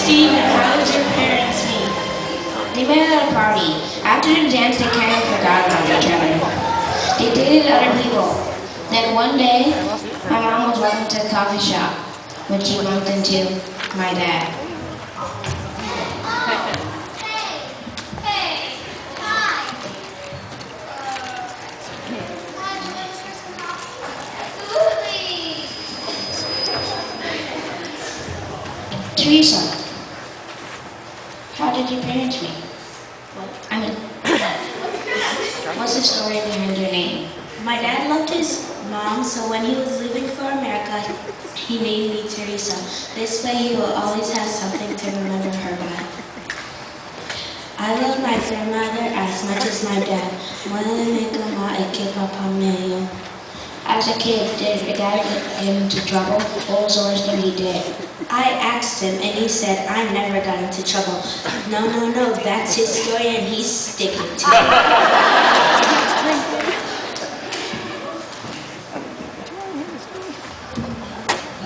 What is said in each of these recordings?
Steven, how did your parents meet? They met at a party. After the dance, they kind of forgot about each other. They dated other people. Then one day, my mom was walking to a coffee shop when she bumped into my dad. Teresa, how did your parents meet? What's the story behind your name? My dad loved his mom, so when he was leaving for America, he named me Teresa. This way he will always have something to remember her by. I love my grandmother as much as my dad. As a kid, did your dad get into trouble? What was the worst thing he did? I asked him and he said, I never got into trouble. No, that's his story and he's sticking to it.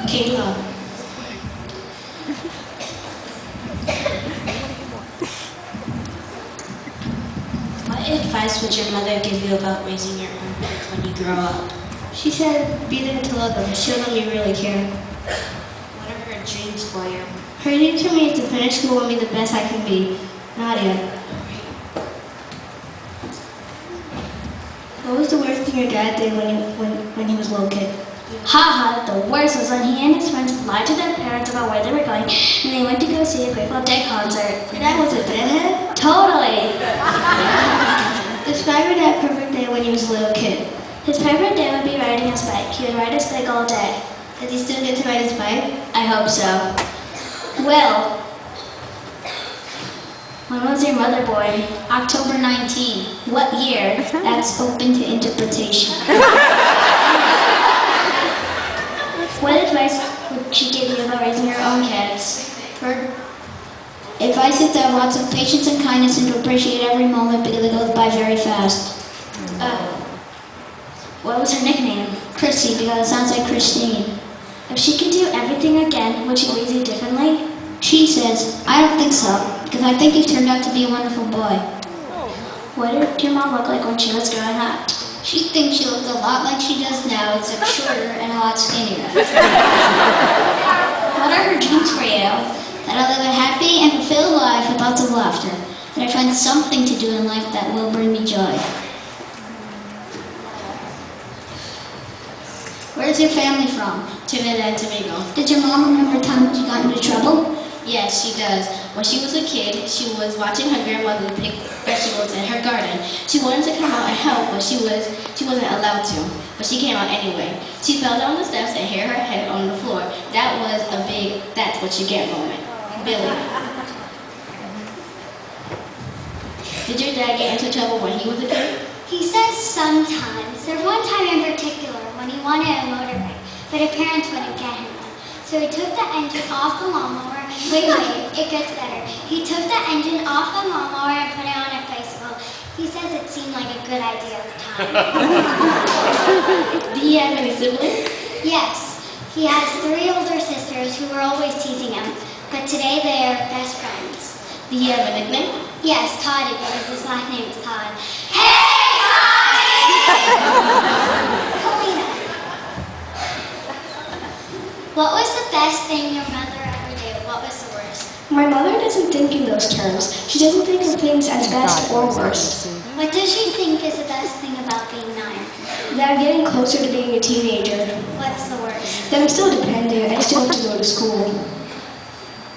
Kayla. What advice would your mother give you about raising your own kids when you grow up? She said, be there to love them, show them you really care. What are her dreams for you? Her dream for me is to finish school and be the best I can be. Nadia. What was the worst thing your dad did when he was a little kid? Haha, the worst was when he and his friends lied to their parents about where they were going and they went to go see a Grateful Dead concert. Your dad was a deadhead? Totally! Describe your dad's perfect day when he was a little kid. His favorite day would be riding his bike. He would ride his bike all day. Does he still get to ride his bike? I hope so. Will, when was your mother born? October 19. What year? That's open to interpretation. What advice would she give you about raising your own kids? Her advice is to have lots of patience and kindness and to appreciate every moment because it goes by very fast. What was her nickname? Chrissy, because it sounds like Christine. If she could do everything again, would she raise you differently? She says, I don't think so, because I think you turned out to be a wonderful boy. What did your mom look like when she was growing up? She thinks she looks a lot like she does now, except shorter and a lot skinnier. What are her dreams for you? That I live a happy and fulfilled life with lots of laughter. That I find something to do in life that will bring me joy. Where's your family from? Trinidad and Tobago. Did your mom remember a time when you got into trouble? Yes, she does. When she was a kid, she was watching her grandmother pick vegetables in her garden. She wanted to come out and help, but she wasn't allowed to. But she came out anyway. She fell down the steps and hit her head on the floor. That was a big, that's what you get moment. Billy. Did your dad get into trouble when he was a kid? He says sometimes. There's one time in particular when he wanted a motorbike, but his parents wouldn't get him one. So he took the engine off the lawnmower. Wait, it gets better. He took the engine off the lawnmower and put it on a bicycle. He says it seemed like a good idea at the time. Did he have any siblings? Yes. He has 3 older sisters who were always teasing him, but today they are best friends. Did he have a nickname? Yes, Toddy, because his last name is Todd. Hey, Kalina. What was the best thing your mother ever did? What was the worst? My mother doesn't think in those terms. She doesn't think of things as best or worst. What does she think is the best thing about being 9? That I'm getting closer to being a teenager. What's the worst? That I'm still dependent. I still have to go to school.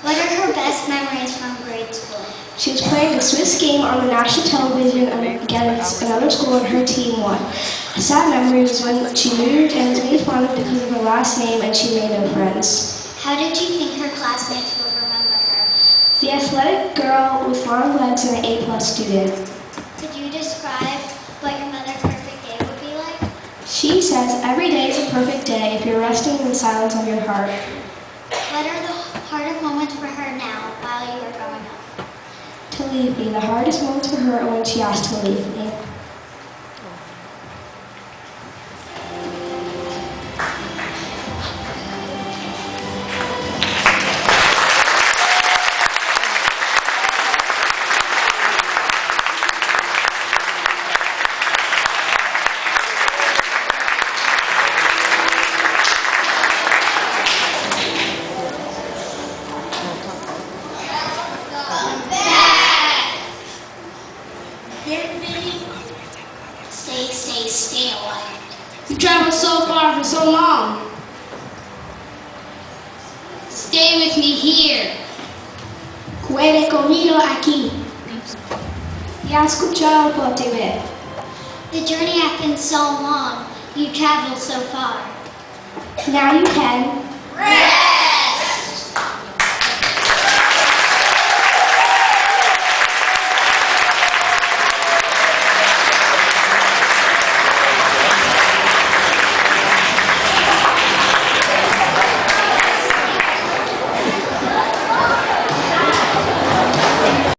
What are her best memories from grade school? She was playing a Swiss game on the national television against another school and her team won. A sad memory was when she moved and was made fun of because of her last name and she made no friends. How did you think her classmates will remember her? The athletic girl with long legs and an A+ student. Could you describe what your mother's perfect day would be like? She says every day is a perfect day if you're resting in the silence of your heart. What are the hardest moments for her now while you are growing up? To leave me. The hardest moments for her are when she asked to leave me. Stay with me here. Quede conmigo aquí. Ya escuchado por TV. The journey has been so long. You traveled so far. Now you can.